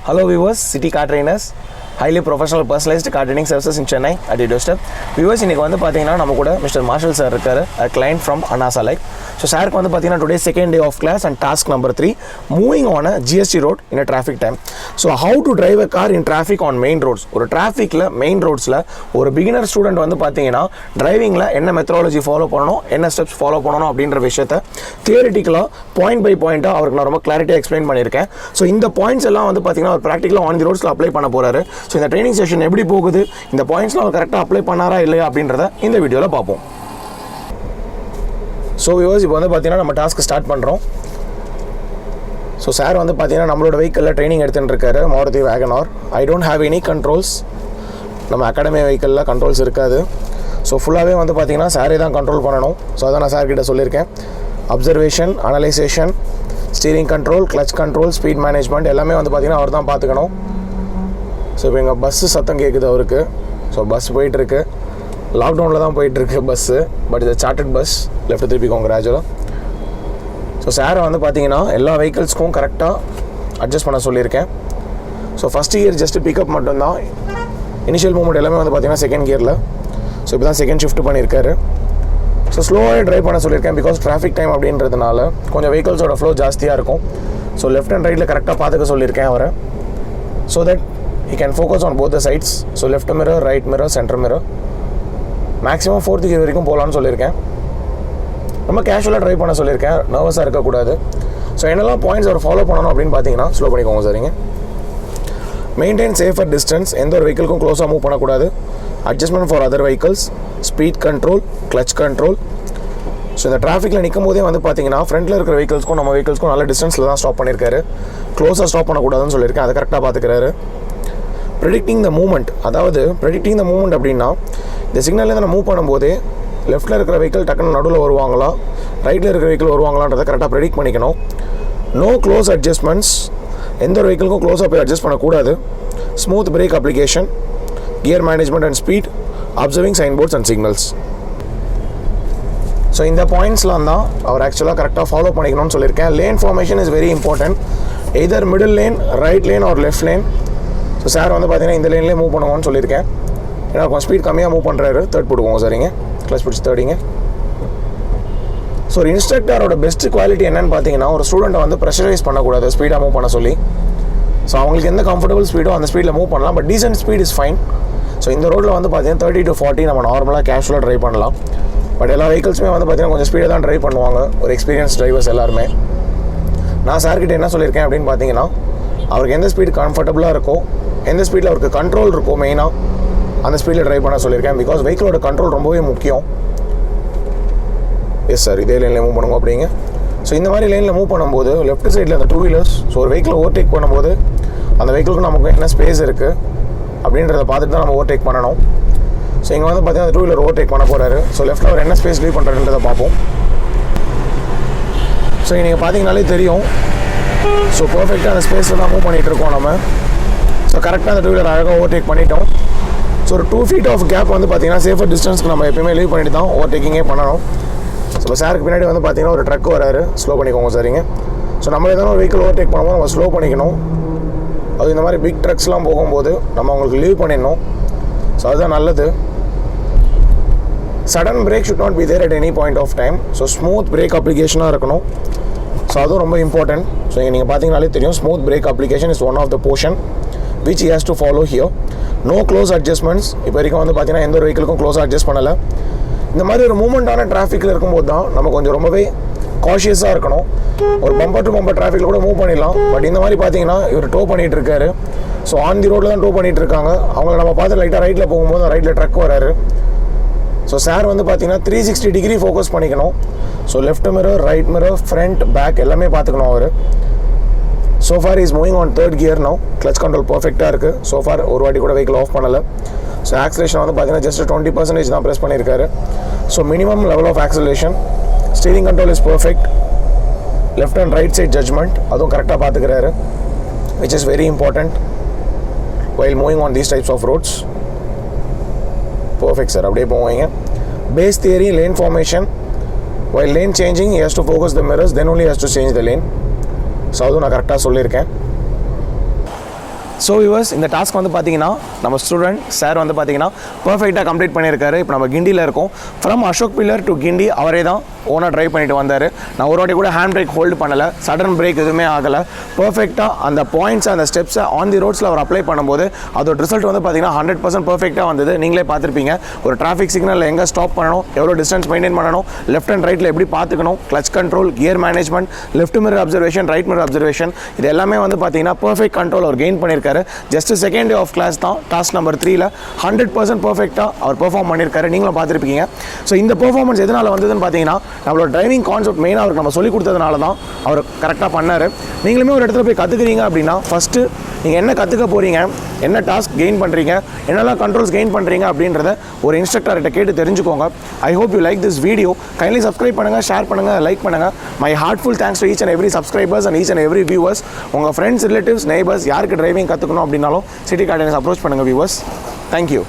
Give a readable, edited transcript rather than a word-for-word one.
Hello viewers, City Car Trainers, highly professional personalized car training services in Chennai at your doorstep. Viewers, இன்னைக்கு வந்து பாத்தீங்கன்னா நம்ம கூட Mr. Marshall sir இருக்காரு, a client from Anasa Like. So sir க்கு வந்து பாத்தீங்கன்னா today second day of class and task number 3, moving on a GST road in a traffic time. So how to drive a car in traffic on main roads. ஒரு trafficல main roadsல ஒரு beginner student வந்து பாத்தீங்கன்னா drivingல என்ன methodology follow பண்ணனும், என்ன steps follow பண்ணனும் அப்படிங்கற விஷயத்தை theoretically point by point அவருக்கு நான் ரொம்ப clarity explain பண்ணிருக்கேன். So இந்த points எல்லாம் வந்து பாத்தீங்கன்னா அவர் practically on the roadsல apply பண்ண போறாரு. So இந்த ட்ரைனிங் செஷன் எப்படி போகுது, இந்த பாயிண்ட்ஸ்லாம் அவர் கரெக்டாக அப்ளை பண்ணாரா இல்லையா அப்படின்றத இந்த வீடியோவில் பார்ப்போம். ஸோ வியூவர்ஸ், இப்போ வந்து பார்த்தீங்கன்னா நம்ம டாஸ்க்கு ஸ்டார்ட் பண்ணுறோம். ஸோ சார் வந்து பார்த்தீங்கன்னா நம்மளோட வெஹிக்கிளில் ட்ரைனிங் எடுத்துகிட்டு இருக்காரு, Maruti Wagon R. I don't have any controls. நம்ம அகாடமி வெஹிக்கிளில் கண்ட்ரோல்ஸ் இருக்காது. ஸோ ஃபுல்லாகவே வந்து பார்த்தீங்கன்னா சாரே தான் கண்ட்ரோல் பண்ணணும். ஸோ அதான் நான் சார்கிட்ட சொல்லியிருக்கேன். Observation, analysation, steering control, clutch control, speed management எல்லாமே வந்து பார்த்தீங்கன்னா அவர் தான் பார்த்துக்கணும். ஸோ இப்போ எங்கள் பஸ்ஸு சத்தம் கேட்குது அவருக்கு. ஸோ பஸ் போயிட்டுருக்கு, லாக்டவுனில் தான் போயிட்டுருக்கு பஸ்ஸு. பட் இது சார்ட்டட் பஸ், லெஃப்ட் திருப்பிக்கோங்க கிராஜுவலாக. ஸோ சாரை வந்து பார்த்தீங்கன்னா எல்லா வெஹிக்கிள்ஸ்க்கும் கரெக்டாக அட்ஜஸ்ட் பண்ண சொல்லியிருக்கேன். So first gear just pickup மட்டும்தான், இனிஷியல் மூவ்மெண்ட் எல்லாமே வந்து பார்த்தீங்கன்னா செகண்ட் கியரில். ஸோ இப்போ தான் செகண்ட் ஷிஃப்ட் பண்ணியிருக்காரு. ஸோ ஸ்லோவாக ட்ரைவ் பண்ண சொல்லியிருக்கேன், பிகாஸ் டிராஃபிக் டைம் அப்படின்றதுனால கொஞ்சம் வெஹிக்கிள்ஸோட ஃப்ளோ ஜாஸ்தியாக இருக்கும். ஸோ லெஃப்ட் அண்ட் ரைட்டில் கரெக்டாக பார்த்துக்க சொல்லியிருக்கேன் அவரை. So that he can focus on both the sides. So left mirror, right mirror, center mirror. Maximum 4th gear வரைக்கும் போகலான்னு சொல்லியிருக்கேன். ரொம்ப கேஷுவலாக ட்ரைவ் பண்ண சொல்லியிருக்கேன், நர்வஸாக இருக்கக்கூடாது. ஸோ என்னெல்லாம் பாயிண்ட்ஸ் அவர் ஃபாலோ பண்ணணும் அப்படின்னு பார்த்தீங்கன்னா, ஸ்லோ பண்ணிக்கோங்க சரிங்க. மெயின்டைன் சேஃபர் டிஸ்டன்ஸ், எந்த ஒரு வெஹிக்கிளுக்கும் க்ளோஸாக மூவ் பண்ணக்கூடாது. Adjustment for other vehicles, speed control, clutch control. So இந்த டிராஃபிக்கில் நிற்கும் போதே வந்து பார்த்தீங்கன்னா ஃப்ரண்ட்டில் இருக்கிற வெஹிக்கிள்ஸ்க்கும் நம்ம வெஹிக்கிள்ஸ்க்கும் நல்ல டிஸ்டன்ஸில் தான் ஸ்டாப் பண்ணியிருக்காரு. க்ளோஸாக ஸ்டாப் பண்ணக்கூடாதுன்னு சொல்லியிருக்கேன், அதை கரெக்டாக பார்த்துக்கிறாரு. ப்ரெடிக்டிங் த மூவ்மெண்ட், அதாவது ப்ரெடிக்டிங் த மூவ்மெண்ட் அப்படின்னா இந்த சிக்னல்லேருந்து நம்ம மூவ் பண்ணும்போதே லெஃப்ட்டில் இருக்கிற வெஹிக்கிள் டக்குன்னு நடுவில் வருவாங்களா, ரைட்டில் இருக்கிற வெஹிக்கிள் வருவாங்களான்றதை கரெக்டாக ப்ரெடிக்ட் பண்ணிக்கணும். நோ க்ளோஸ் அட்ஜஸ்ட்மெண்ட்ஸ், எந்த ஒரு வெஹிக்கிளுக்கும் க்ளோஸாக போய் அட்ஜஸ்ட் பண்ணக்கூடாது. Smooth brake application, gear management and speed, observing sign boards and signals. So இந்த பாயிண்ட்ஸ்லாம் தான் அவர் ஆக்சுவலாக கரெக்டாக ஃபாலோ பண்ணிக்கணும்னு சொல்லியிருக்கேன். Lane formation is very important. Either middle lane, right lane or left lane. So sir வந்து பார்த்தீங்கன்னா இந்த லைன்லேயே மூவ் பண்ணுவோன்னு சொல்லியிருக்கேன். ஏன்னா கொஞ்சம் ஸ்பீட் கம்மியாக மூவ் பண்ணுறாரு. தேர்ட் போட்டுக்கோங்க சரிங்க, க்ளச் பிடிச்சி தேர்டிங்க. ஸோ ஒரு இன்ஸ்ட்ரக்டரோட பெஸ்ட் குவாலிட்டி என்னென்னு பார்த்தீங்கன்னா, ஒரு ஸ்டூடெண்ட்டை வந்து ப்ரெஷரைஸ் பண்ணக்கூடாது ஸ்பீடாக மூவ் பண்ண சொல்லி. ஸோ அவங்களுக்கு எந்த கம்ஃபர்டபுள் ஸ்பீடோ அந்த ஸ்பீடில் மூவ் பண்ணலாம், but decent speed is fine. So இந்த ரோட்டில் வந்து பார்த்தீங்கன்னா 30 to 40 நம்ம நார்மலாக கேஷுவலாக ட்ரைவ் பண்ணலாம். பட் எல்லா வெஹிக்கிள்ஸுமே வந்து பார்த்தீங்கன்னா கொஞ்சம் ஸ்பீடாக தான் ட்ரைவ் பண்ணுவாங்க, ஒரு எக்ஸ்பீரியன்ஸ் டிரைவர்ஸ் எல்லாருமே. நான் சார்கிட்ட என்ன சொல்லியிருக்கேன் அப்படின்னு பார்த்தீங்கன்னா, அவருக்கு எந்த ஸ்பீடு கம்ஃபர்டபுளாக இருக்கோ, எந்த ஸ்பீடில் அவருக்கு கண்ட்ரோல் இருக்கோ மெயினாக அந்த ஸ்பீடில் ட்ரைவ் பண்ண சொல்லியிருக்கேன். பிகாஸ் வெஹிக்கிளோட கண்ட்ரோல் ரொம்பவே முக்கியம். எஸ் சார், இதே லைனில் மூவ் பண்ணுங்க அப்படிங்க. ஸோ இந்த மாதிரி லைனில் மூவ் பண்ணும்போது லெஃப்ட் சைடில் அந்த 2 வீலர்ஸ், ஸோ ஒரு வெஹிக்கிள் ஓவர்டேக் பண்ணும்போது அந்த வெஹிக்கிளுக்கு நமக்கு என்ன ஸ்பேஸ் இருக்குது அப்படின்றத பார்த்துட்டு தான் நம்ம ஓவர்டேக் பண்ணணும். ஸோ இங்கே வந்து பார்த்தீங்கன்னா 2 வீலர் ஓவர்டேக் பண்ண போகிறாரு. ஸோ லெஃப்ட்டில் அவர் என்ன ஸ்பேஸ் லீவ் பண்ணுறதுன்றதை பார்ப்போம். ஸோ நீங்கள் பார்த்தீங்கனாலே தெரியும். ஸோ பர்ஃபெக்டாக அந்த ஸ்பேஸில் தான் மூவ் பண்ணிகிட்டு இருக்கோம் நம்ம. ஸோ கரெக்டாக அந்த 2 வீலர் அழகாக ஓவர்டேக் பண்ணிட்டோம். ஸோ ஒரு 2 feet ஆஃப் கேப் வந்து பார்த்தீங்கன்னா சேஃபர் டிஸ்டன்ஸ்க்கு நம்ம எப்பயுமே லீவ் பண்ணிட்டு தான் ஓவர்டேக்கிங்கே பண்ணணும். ஸோ சாருக்கு பின்னாடி வந்து பார்த்தீங்கன்னா ஒரு ட்ரக் வராரு, ஸ்லோ பண்ணிக்கோங்க சரிங்க. ஸோ நம்ம எதனா ஒரு வெஹிக்கிள் ஓவர்டேக் பண்ணும்போது நம்ம ஸ்லோ பண்ணிக்கணும். அது இந்த மாதிரி பிக் ட்ரக்ஸ்லாம் போகும்போது நம்ம அவங்களுக்கு லீவ் பண்ணிடணும். ஸோ அதுதான் நல்லது. Sudden brake should not be there at any point of time. So smooth brake அப்ளிகேஷனாக இருக்கணும். ஸோ அதுவும் ரொம்ப இம்பார்ட்டன்ட். ஸோ இங்கே நீங்கள் பார்த்தீங்கனாலே தெரியும், smooth brake application is one of the portion which he has to follow here. No close adjustments. இப்போ வரைக்கும் வந்து பார்த்தீங்கன்னா எந்த ஒரு வெஹிக்கிளுக்கும் க்ளோஸாக அட்ஜஸ்ட் பண்ணலை. இந்த மாதிரி ஒரு மூவ்மெண்ட்டான டிராஃபிக்கில் இருக்கும்போது தான் நம்ம கொஞ்சம் ரொம்பவே காஷியஸாக இருக்கணும். ஒரு பம்பர் டு பம்பர் டிராஃபிக்கில் கூட மூவ் பண்ணிடலாம். பட் இந்த மாதிரி பார்த்தீங்கன்னா இவர் டோ பண்ணிகிட்டு இருக்காரு. ஸோ ஆன் தி ரோட்டில் தான் டோ பண்ணிகிட்டு இருக்காங்க. அவங்கள நம்ம பார்த்து லைட்டாக ரைட்டில் போகும்போது ரைட்டில் ட்ரக் வராரு. ஸோ சார் வந்து பார்த்தீங்கன்னா 360 டிகிரி ஃபோக்கஸ் பண்ணிக்கணும். So left mirror, right mirror, front, back எல்லாமே பார்த்துக்கணும் அவர். So far he is moving on 3rd gear now. Clutch control perfect-ஆ இருக்குது. So far ஒரு வாட்டி கூட வெஹிக்கிள் ஆஃப் பண்ணலை. ஸோ ஆக்சலேஷன் வந்து பார்த்தீங்கன்னா ஜஸ்ட் 20% தான் ப்ரெஸ் பண்ணியிருக்காரு. So minimum level of acceleration. Steering control is perfect. Left and right side judgement அதுவும் கரெக்டாக பார்த்துக்கிறாரு, which is very important while moving on these types of roads. Perfect sir, அப்படியே போவீங்க. Base theory, lane formation. While lane changing he has to focus the mirrors, then only he has to change the lane. So அதுவும் நான் கரெக்டாக சொல்லியிருக்கேன். So viewers இந்த task வந்து பார்த்தீங்கன்னா நம்ம ஸ்டூடெண்ட் சார் வந்து பார்த்தீங்கன்னா பர்ஃபெக்டாக கம்ப்ளீட் பண்ணியிருக்காரு. இப்போ நம்ம கிண்டியில் இருக்கோம். ஃப்ரம் அசோக் பில்லர் டு கிண்டி அவரே தான் ஓனாக ட்ரைவ் பண்ணிட்டு வந்தார். நான் ஒரு வாட்டி கூட ஹேண்ட் பிரேக் ஹோல்டு பண்ணலை, சடன் பிரேக் எதுவுமே ஆகலை. பர்ஃபெக்டாக அந்த பாயிண்ட்ஸ் அந்த ஸ்டெப்ஸை ஆன் தி ரோட்ஸில் அவர் அப்ளை பண்ணும்போது அதோட ரிசல்ட் வந்து பார்த்தீங்கன்னா 100% பர்ஃபெக்டாக வந்தது. நீங்களே பார்த்துருப்பீங்க. ஒரு டிராஃபிக் சிக்னலில் எங்கே ஸ்டாப் பண்ணணும், எவ்வளோ டிஸ்டன்ஸ் மெயின்டைன் பண்ணணும், லெஃப்ட் அண்ட் ரைட்டில் எப்படி பார்த்துக்கணும், clutch control, gear management, left mirror observation, right mirror observation, இது எல்லாமே வந்து பார்த்தீங்கன்னா பர்ஃபெக்ட் கண்ட்ரோல் அவர் கெயின் பண்ணியிருக்காரு. Just second day of class தான். டாஸ்க் நம்பர் 3ல 100% பர்ஃபெக்டாக அவர் பெர்ஃபார்ம் பண்ணியிருக்காரு. நீங்களும் பார்த்துருப்பீங்க. ஸோ இந்த பெர்ஃபார்மன்ஸ் எதனால் வந்ததுன்னு பார்த்தீங்கன்னா நம்மளோட டிரைவிங் கான்செப்ட் மெயினாக அவருக்கு நம்ம சொல்லிக் கொடுத்ததுனால தான் அவர் கரெக்டாக பண்ணார். நீங்களுமே ஒரு இடத்துல போய் கற்றுக்குறீங்க அப்படின்னா ஃபஸ்ட்டு நீங்கள் என்ன கற்றுக்க போகிறீங்க, என்ன டாஸ்க் கெயின் பண்ணுறீங்க, என்னெல்லாம் கண்ட்ரோல்ஸ் கெயின் பண்ணுறீங்க அப்படின்றத ஒரு இன்ஸ்ட்ரக்டர்கிட்ட கேட்டு தெரிஞ்சுக்கோங்க. I hope you like this video. Kindly subscribe பண்ணுங்கள், ஷேர் பண்ணுங்கள், லைக் பண்ணுங்கள். My heartful thanks to each and every subscribers and each and every viewers. உங்கள் ஃப்ரெண்ட்ஸ், ரிலேட்டிவ்ஸ், நெய்பர்ஸ் யாருக்கு டிரைவிங் கற்றுக்கணும் அப்படின்னாலும் சிட்டி கார்டன்ஸ் அப்ரோச் பண்ணுங்கள் வியூவர்ஸ். தேங்க்யூ.